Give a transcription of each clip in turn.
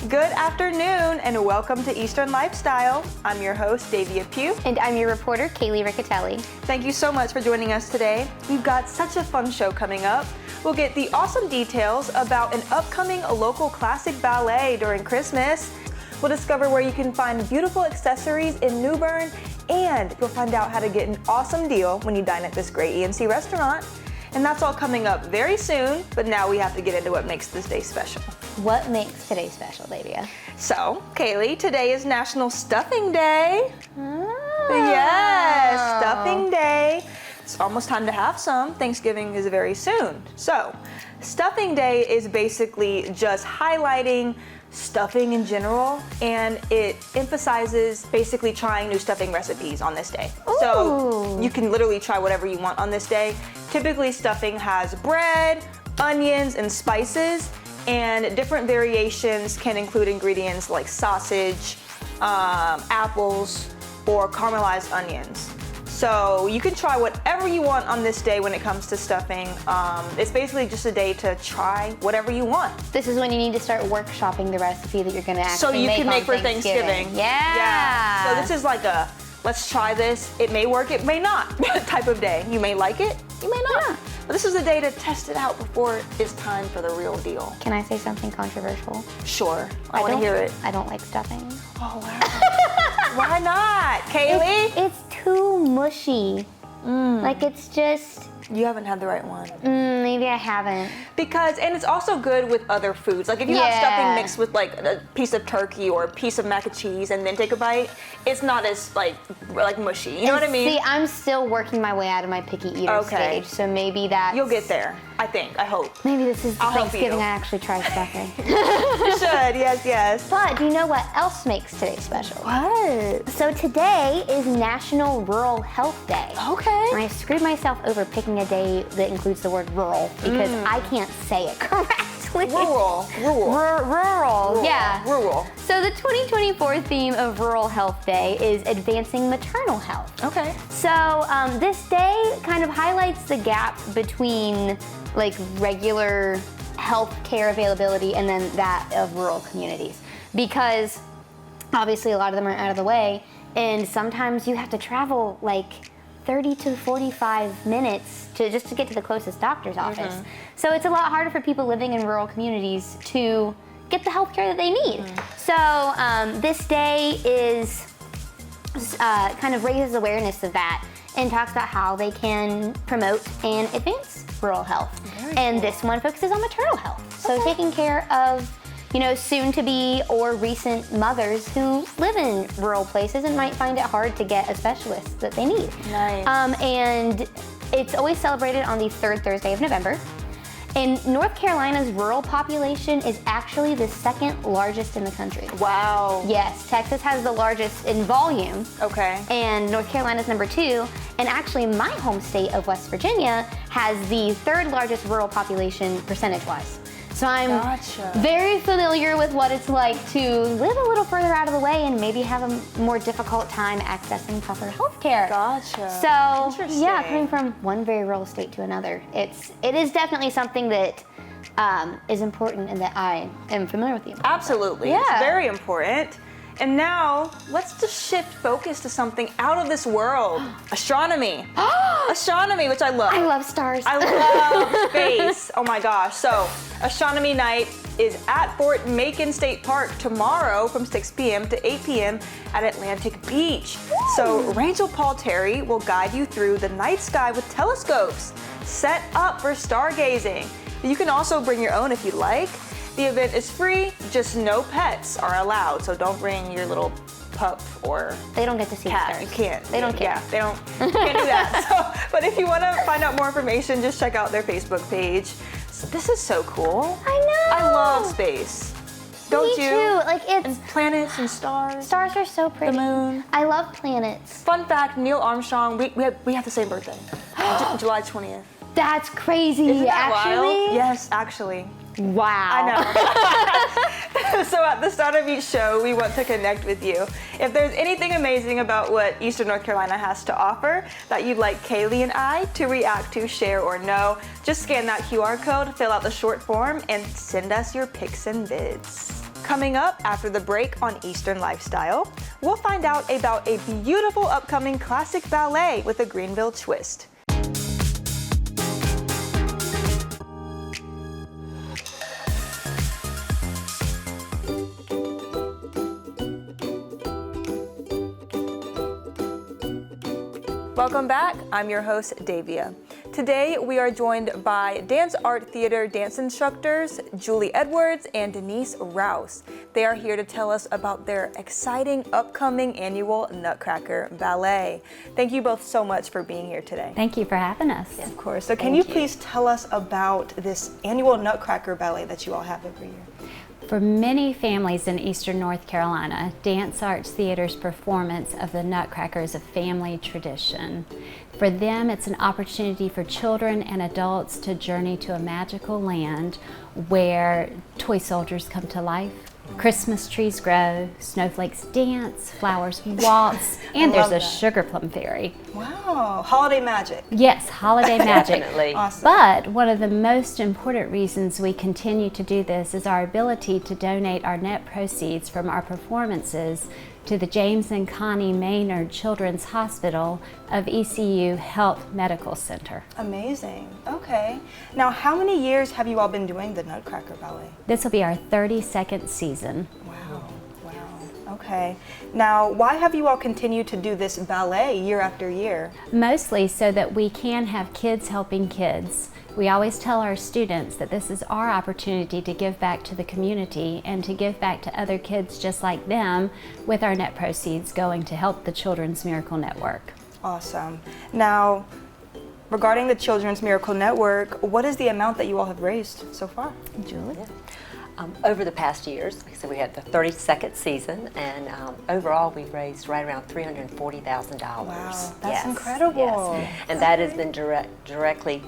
Good afternoon and welcome to Eastern Lifestyle. I'm your host, Davia Pugh. And I'm your reporter, Kaylee Riccatelli. Thank you so much for joining us today. We've got such a fun show coming up. We'll get the awesome details about an upcoming local classic ballet during Christmas. We'll discover where you can find beautiful accessories in New Bern, and you'll find out how to get an awesome deal when you dine at this great ENC restaurant. And that's all coming up very soon, but now we have to get into what makes this day special. What makes today special, Davia? So, Kaylee, today is National Stuffing Day. Oh. Yes, Stuffing Day. It's almost time to have some. Thanksgiving is very soon. So, Stuffing Day is basically just highlighting stuffing in general, and it emphasizes basically trying new stuffing recipes on this day. Ooh. So you can literally try whatever you want on this day. Typically stuffing has bread, onions, and spices, and different variations can include ingredients like sausage, apples, or caramelized onions. So you can try whatever you want on this day when it comes to stuffing. It's basically just a day to try whatever you want. This is when you need to start workshopping the recipe that you're going to actually make on for Thanksgiving. Yeah. So this is like a, let's try this. It may work, it may not type of day. You may like it, you may not. Yeah. But this is a day to test it out before it's time for the real deal. Can I say something controversial? Sure, I want to hear it. I don't like stuffing. Oh, wow. Why not, Kaylee? It's too mushy. Like it's just... You haven't had the right one. Maybe I haven't. And it's also good with other foods. Like if you have stuffing mixed with like a piece of turkey or a piece of mac and cheese and then take a bite, it's not as like mushy. You know what I mean? See, I'm still working my way out of my picky eater stage, so maybe that's... You'll get there, I think, I hope. Maybe this is the I'll help Thanksgiving you. I actually try stuffing. You should, yes. But do you know what else makes today special? What? So today is National Rural Health Day. Okay. And I screwed myself over picking a day that includes the word rural because I can't say it correctly. Rural. Rural, yeah. Rural. So the 2024 theme of Rural Health Day is advancing maternal health. Okay. So this day kind of highlights the gap between like regular health care availability and then that of rural communities, because obviously a lot of them are out of the way, and sometimes you have to travel like 30 to 45 minutes to get to the closest doctor's office. So it's a lot harder for people living in rural communities to get the health care that they need. So this day is kind of raises awareness of that and talks about how they can promote and advance rural health. And this one focuses on maternal health. So taking care of, soon-to-be or recent mothers who live in rural places and might find it hard to get a specialist that they need. Nice. And it's always celebrated on the third Thursday of November. And North Carolina's rural population is actually the second largest in the country. Wow. Yes, Texas has the largest in volume. Okay. And North Carolina's number 2. And actually my home state of West Virginia has the third largest rural population percentage-wise. So I'm very familiar with what it's like to live a little further out of the way and maybe have a more difficult time accessing proper health care. Gotcha. So yeah, coming from one very rural state to another, it is definitely something that is important and that I am familiar with. Absolutely. Yeah. It's very important. And now, let's just shift focus to something out of this world. Astronomy. Astronomy, which I love. I love stars. I love space. Oh my gosh. So, Astronomy Night is at Fort Macon State Park tomorrow from 6 p.m. to 8 p.m. at Atlantic Beach. So, Rachel Paul Terry will guide you through the night sky with telescopes set up for stargazing. You can also bring your own if you like. The event is free, just no pets are allowed, so don't bring your little pup or they don't get to see cat. stars. You can't. They don't care. Yeah, can't do that. But if you want to find out more information, just check out their Facebook page. So this is so cool. I know. I love space. Don't Me you? too. Like And planets and stars. Stars are so pretty. The moon. I love planets. Fun fact: Neil Armstrong. We have the same birthday, July 20th. That's crazy. Isn't that actually? wild? Yes, actually. Wow. I know. So at the start of each show, we want to connect with you. If there's anything amazing about what Eastern North Carolina has to offer that you'd like Kaylee and I to react to, share, or know, just scan that QR code, fill out the short form, and send us your pics and vids. Coming up after the break on Eastern Lifestyle, we'll find out about a beautiful upcoming classic ballet with a Greenville twist. Welcome back. I'm your host, Davia. Today, we are joined by Dance Art Theater dance instructors, Julie Edwards and Denise Rouse. They are here to tell us about their exciting upcoming annual Nutcracker Ballet. Thank you both so much for being here today. Thank you for having us. Of course. So can you please tell us about this annual Nutcracker Ballet that you all have every year? For many families in Eastern North Carolina, Dance Arts Theater's performance of the Nutcracker is a family tradition. For them, it's an opportunity for children and adults to journey to a magical land where toy soldiers come to life, Christmas trees grow, snowflakes dance, flowers waltz, and there's a sugar plum fairy. Wow, holiday magic. Yes, holiday magic. Definitely. Awesome. But one of the most important reasons we continue to do this is our ability to donate our net proceeds from our performances to the James and Connie Maynard Children's Hospital of ECU Health Medical Center. Amazing. Okay. Now, how many years have you all been doing the Nutcracker Ballet? This will be our 32nd season. Wow. Wow. Okay. Now, why have you all continued to do this ballet year after year? Mostly so that we can have kids helping kids. We always tell our students that this is our opportunity to give back to the community and to give back to other kids just like them, with our net proceeds going to help the Children's Miracle Network. Awesome. Now, regarding the Children's Miracle Network, what is the amount that you all have raised so far? Julie? Over the past years, like I said, we had the 32nd season, and overall we've raised right around $340,000. Wow, that's Yes, incredible. Yes. And that has been directly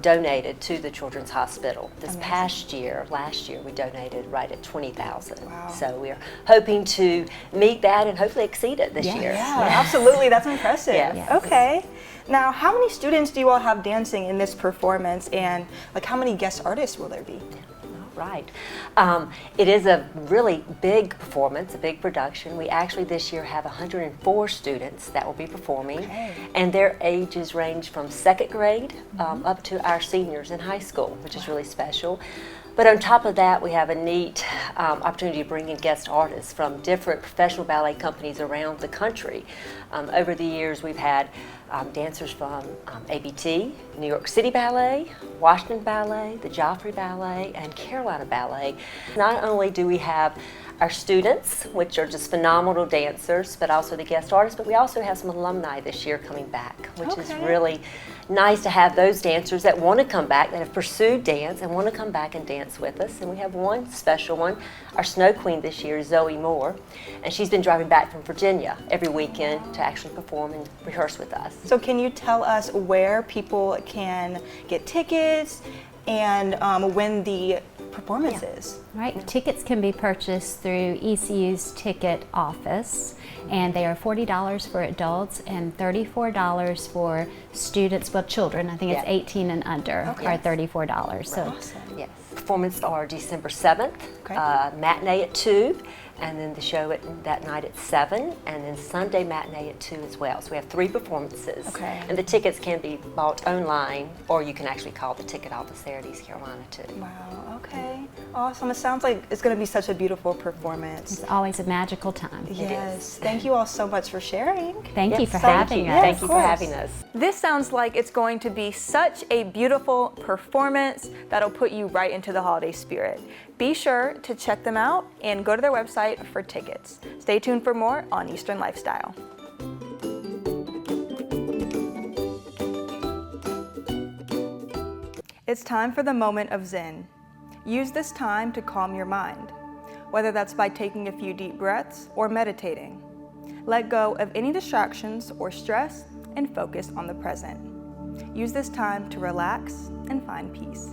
donated to the Children's Hospital. This past year, last year, we donated right at $20,000. Wow. So we're hoping to meet that and hopefully exceed it this year. Yeah, absolutely. That's impressive. Yes. Okay. Now, how many students do you all have dancing in this performance, and like how many guest artists will there be? Right. It is a really big performance, a big production. We actually this year have 104 students that will be performing, and their ages range from second grade up to our seniors in high school, which is really special. But on top of that, we have a neat opportunity to bring in guest artists from different professional ballet companies around the country. Over the years, we've had dancers from ABT, New York City Ballet, Washington Ballet, the Joffrey Ballet, and Carolina Ballet. Not only do we have our students, which are just phenomenal dancers, but also the guest artists, but we also have some alumni this year coming back, which is really nice to have those dancers that want to come back, that have pursued dance and want to come back and dance with us. And we have one special one. Our Snow Queen this year is Zoe Moore, and she's been driving back from Virginia every weekend to actually perform and rehearse with us. So can you tell us where people can get tickets and when the performance is? Right, tickets can be purchased through ECU's ticket office, and they are $40 for adults and $34 for students, well, children. I think it's 18 and under are $34. So, Yes. Performances are December 7th, matinee at 2, and then the show that night at 7, and then Sunday matinee at 2 as well. So we have 3 performances. Okay. And the tickets can be bought online, or you can actually call the ticket office there at East Carolina too. Wow, okay. Awesome. It sounds like it's going to be such a beautiful performance. it's always a magical time. Yes. Thank you all so much for sharing. Thank you for Thank having you. us. Thank you for course. having us. This sounds like it's going to be such a beautiful performance that'll put you right into the holiday spirit. Be sure to check them out and go to their website for tickets. Stay tuned for more on Eastern Lifestyle. It's time for the moment of Zen. Use this time to calm your mind, whether that's by taking a few deep breaths or meditating. Let go of any distractions or stress and focus on the present. Use this time to relax and find peace.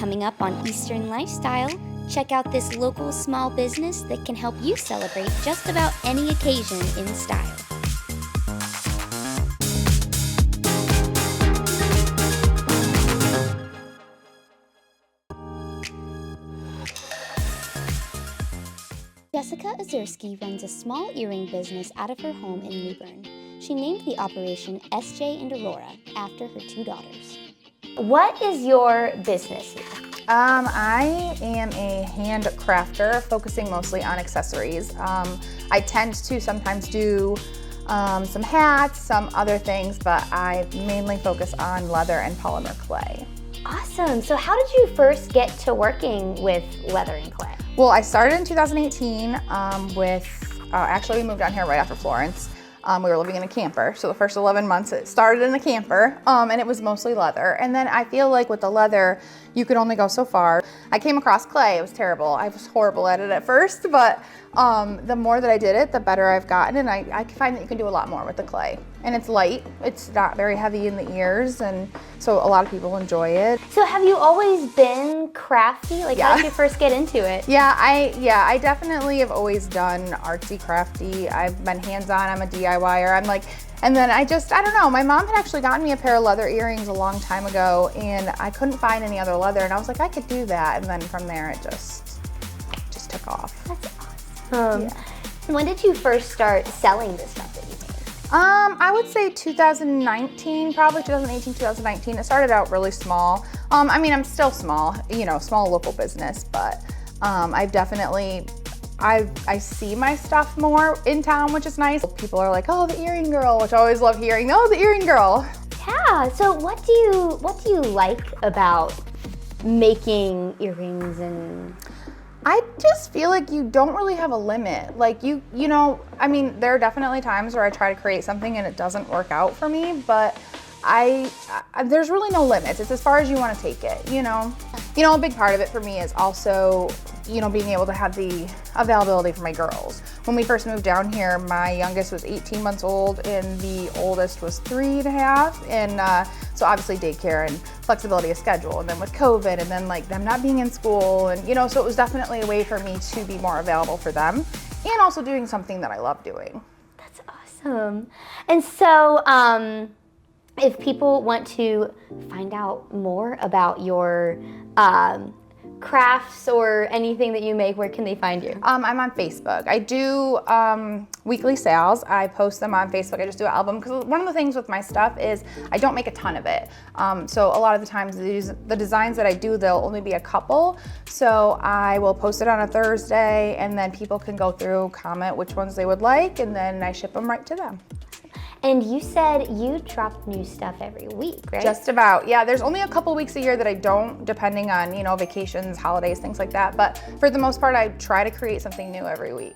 Coming up on Eastern Lifestyle, check out this local small business that can help you celebrate just about any occasion in style. Jessica Ozerski runs a small earring business out of her home in New Bern. She named the operation SJ and Aurora after her 2 daughters. What is your business here? I am a hand crafter, focusing mostly on accessories. I tend to sometimes do some hats, some other things, but I mainly focus on leather and polymer clay. Awesome. So how did you first get to working with leather and clay? Well, I started in 2018 actually we moved down here right after Florence. We were living in a camper, so the first 11 months it started in a camper, and it was mostly leather. And then I feel like with the leather, you could only go so far. I came across clay. It was terrible. I was horrible at it at first, but the more that I did it, the better I've gotten, and I find that you can do a lot more with the clay. And it's light. It's not very heavy in the ears, and so a lot of people enjoy it. So have you always been crafty? Like, how did you first get into it? Yeah, I definitely have always done artsy crafty. I've been hands-on. I'm a DIYer. And then I don't know, my mom had actually gotten me a pair of leather earrings a long time ago, and I couldn't find any other leather, and I was like, I could do that. And then from there, it just took off. That's awesome. Yeah. And when did you first start selling this stuff that you made? I would say 2019, probably 2018, 2019. It started out really small. I mean, I'm still small, small local business, but I've definitely, I see my stuff more in town, which is nice. People are like, oh, the earring girl, which I always love hearing. Oh, the earring girl. Yeah, so what do you like about making earrings? And I just feel like you don't really have a limit. Like I mean, there are definitely times where I try to create something and it doesn't work out for me, but there's really no limits. It's as far as you want to take it, a big part of it for me is also, being able to have the availability for my girls. When we first moved down here, my youngest was 18 months old and the oldest was 3.5. And so obviously daycare and flexibility of schedule. And then with COVID and then them not being in school. And, so it was definitely a way for me to be more available for them and also doing something that I love doing. That's awesome. And so, if people want to find out more about your crafts or anything that you make, where can they find you? I'm on Facebook. I do weekly sales. I post them on Facebook. I just do an album because one of the things with my stuff is I don't make a ton of it. So a lot of the times the designs that I do, there'll only be a couple. So I will post it on a Thursday and then people can go through, comment which ones they would like, and then I ship them right to them. And you said you drop new stuff every week, right? Just about, yeah. There's only a couple weeks a year that I don't, depending on, vacations, holidays, things like that. But for the most part, I try to create something new every week.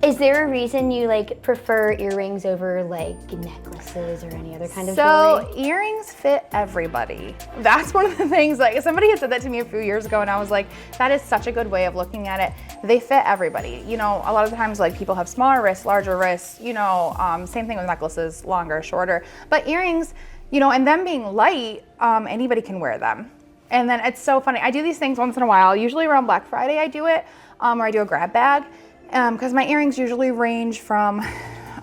Is there a reason you prefer earrings over necklaces or any other kind of jewelry? So earrings fit everybody. That's one of the things, somebody had said that to me a few years ago and I was like, that is such a good way of looking at it. They fit everybody. A lot of the times people have smaller wrists, larger wrists, same thing with necklaces, longer, shorter. But earrings, and them being light, anybody can wear them. And then it's so funny. I do these things once in a while. Usually around Black Friday I do it, or I do a grab bag. Because my earrings usually range from,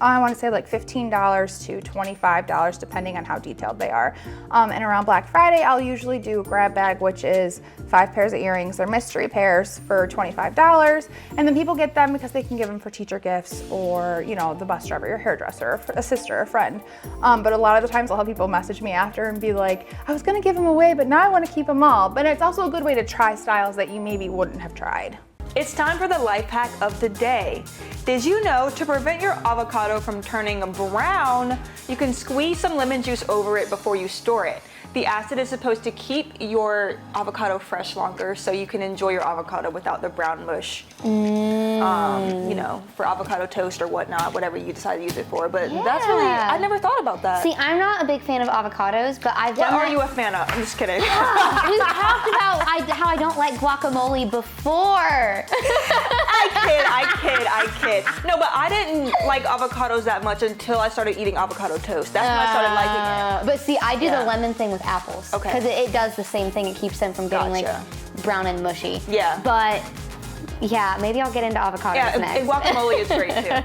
I want to say $15 to $25, depending on how detailed they are. And around Black Friday, I'll usually do a grab bag, which is 5 pairs of earrings. They're mystery pairs for $25. And then people get them because they can give them for teacher gifts or, the bus driver, your hairdresser, a sister, a friend. But a lot of the times I'll have people message me after and be like, I was going to give them away, but now I want to keep them all. But it's also a good way to try styles that you maybe wouldn't have tried. It's time for the life hack of the day. Did you know to prevent your avocado from turning brown, you can squeeze some lemon juice over it before you store it? The acid is supposed to keep your avocado fresh longer so you can enjoy your avocado without the brown mush. For avocado toast or whatnot, whatever you decide to use it for. But that's really, I never thought about that. See, I'm not a big fan of avocados, but I've done What are you a fan of? I'm just kidding. We talked about how I don't like guacamole before. I kid. No, but I didn't like avocados that much until I started eating avocado toast. That's when I started liking it. But see, I do the lemon thing with apples. Okay. Because it does the same thing. It keeps them from getting brown and mushy. Yeah. But yeah, maybe I'll get into avocados Yeah, next. and guacamole is great too.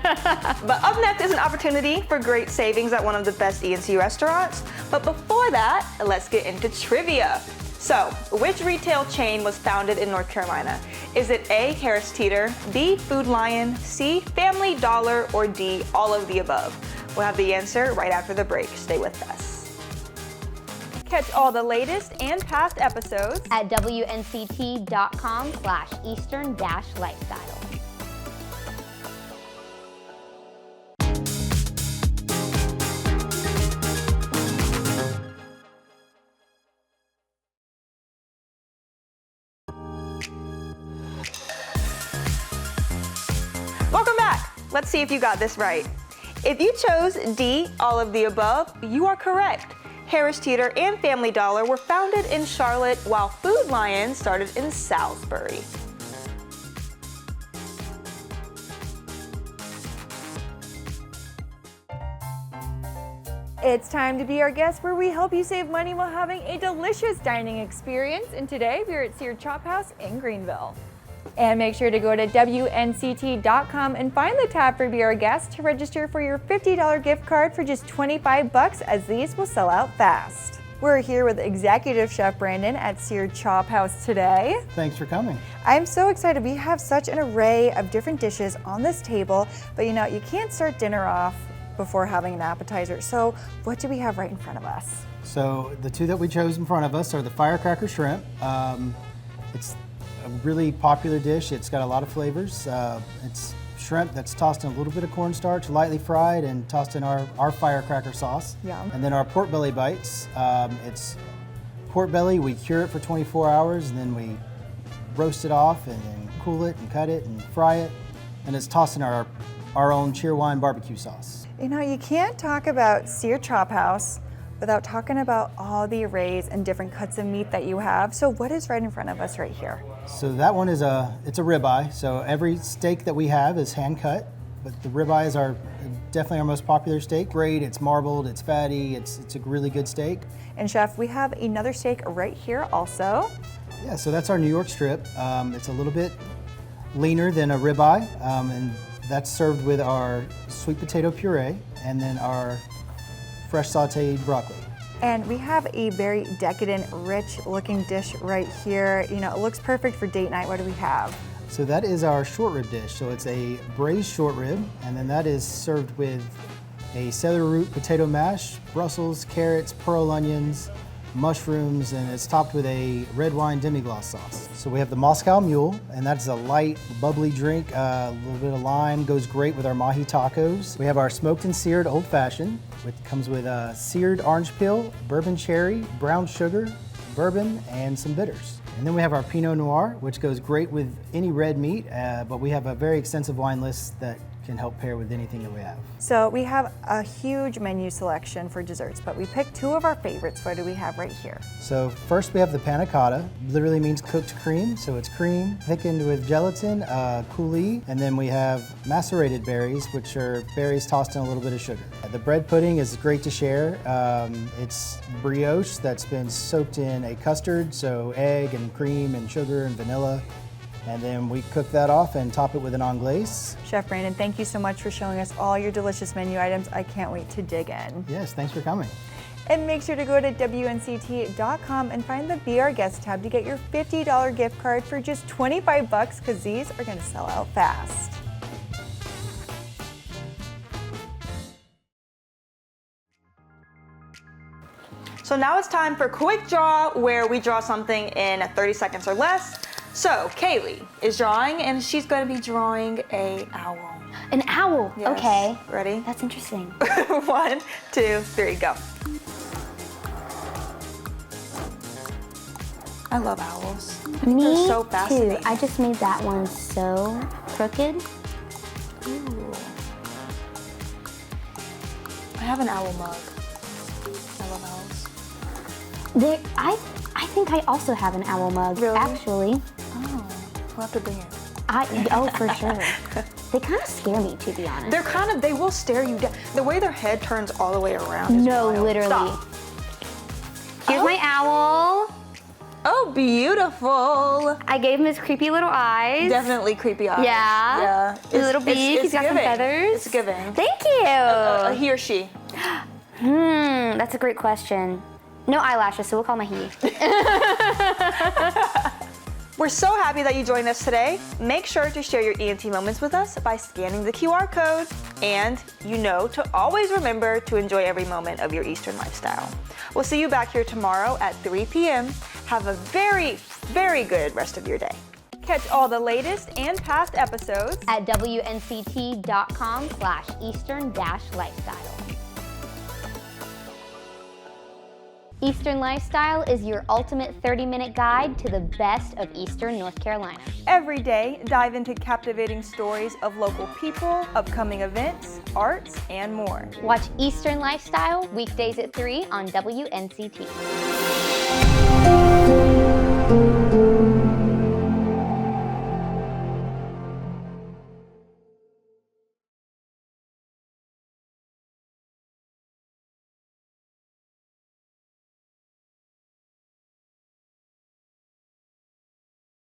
But up next is an opportunity for great savings at one of the best ENC restaurants. But before that, let's get into trivia. So, which retail chain was founded in North Carolina? Is it A, Harris Teeter, B, Food Lion, C, Family Dollar, or D, all of the above? We'll have the answer right after the break. Stay with us. Catch all the latest and past episodes at WNCT.com/Eastern-Lifestyle. Welcome back. Let's see if you got this right. If you chose D, all of the above, you are correct. Harris Teeter and Family Dollar were founded in Charlotte, while Food Lion started in Salisbury. It's time to be our guest, where we help you save money while having a delicious dining experience. And today we're at Seared Chophouse in Greenville. And make sure to go to WNCT.com and find the tab for Be Our Guest to register for your $50 gift card for just $25, as these will sell out fast. We're here with Executive Chef Brandon at Seared Chophouse today. Thanks for coming. I'm so excited. We have such an array of different dishes on this table, but you know, you can't start dinner off before having an appetizer. So what do we have right in front of us? So the two that we chose in front of us are the firecracker shrimp. It's a really popular dish. It's got a lot of flavors. It's shrimp that's tossed in a little bit of cornstarch, lightly fried, and tossed in our firecracker sauce. Yum. And then our pork belly bites. It's pork belly. We cure it for 24 hours, and then we roast it off, and then cool it, and cut it, and fry it. And it's tossed in our own Cheerwine barbecue sauce. You know, you can't talk about Seared Chophouse without talking about all the arrays and different cuts of meat that you have. So what is right in front of us right here? So that one is it's a ribeye. So every steak that we have is hand cut, but the ribeye is definitely our most popular steak. Great, it's marbled, it's fatty, it's a really good steak. And Chef, we have another steak right here also. Yeah, so that's our New York strip. It's a little bit leaner than a ribeye, and that's served with our sweet potato puree and then our fresh sauteed broccoli. And we have a very decadent, rich looking dish right here. You know, it looks perfect for date night. What do we have? So that is our short rib dish. So it's a braised short rib, and then that is served with a celery root potato mash, Brussels, carrots, pearl onions, mushrooms, and it's topped with a red wine demi-glace sauce. So we have the Moscow Mule, and that's a light, bubbly drink. A little bit of lime goes great with our mahi tacos. We have our smoked and seared old fashioned, which comes with seared orange peel, bourbon cherry, brown sugar, bourbon, and some bitters. And then we have our Pinot Noir, which goes great with any red meat, but we have a very extensive wine list that can help pair with anything that we have. So we have a huge menu selection for desserts, but we picked two of our favorites. What do we have right here? So first we have the panna cotta. Literally means cooked cream. So it's cream thickened with gelatin, coulis, and then we have macerated berries, which are berries tossed in a little bit of sugar. The bread pudding is great to share. It's brioche that's been soaked in a custard, so egg and cream and sugar and vanilla. And then we cook that off and top it with an anglaise. Chef Brandon, thank you so much for showing us all your delicious menu items. I can't wait to dig in. Yes, thanks for coming. And make sure to go to WNCT.com and find the Be Our Guest tab to get your $50 gift card for just $25, because these are going to sell out fast. So now it's time for Quick Draw, where we draw something in 30 seconds or less. So Kaylee is drawing, and she's going to be drawing an owl. An owl, Yes. okay. Ready? That's interesting. 1, 2, 3, go. I love owls. I think Me they're so too. fascinating. I just made that one so crooked. Ooh. I have an owl mug. I love owls. I think I also have an owl mug, Really? actually. Oh, we'll have to bring it. Oh, for sure. They kind of scare me, to be honest. They will stare you down. The way their head turns all the way around is No, wild. literally. Stop. Here's my owl. Oh, Oh, beautiful. I gave him his creepy little eyes. Definitely creepy eyes. Yeah. Yeah. His little beak. He's got some giving. feathers. It's giving. Thank you. He or she? That's a great question. No eyelashes, so we'll call him a he. We're so happy that you joined us today. Make sure to share your ENT moments with us by scanning the QR code. And to always remember to enjoy every moment of your Eastern lifestyle. We'll see you back here tomorrow at 3 p.m. Have a very, very good rest of your day. Catch all the latest and past episodes At WNCT.com/Eastern-Lifestyle. Eastern Lifestyle is your ultimate 30-minute guide to the best of Eastern North Carolina. every day. Dive into captivating stories of local people, upcoming events, arts, and more. Watch Eastern Lifestyle weekdays at 3 on WNCT.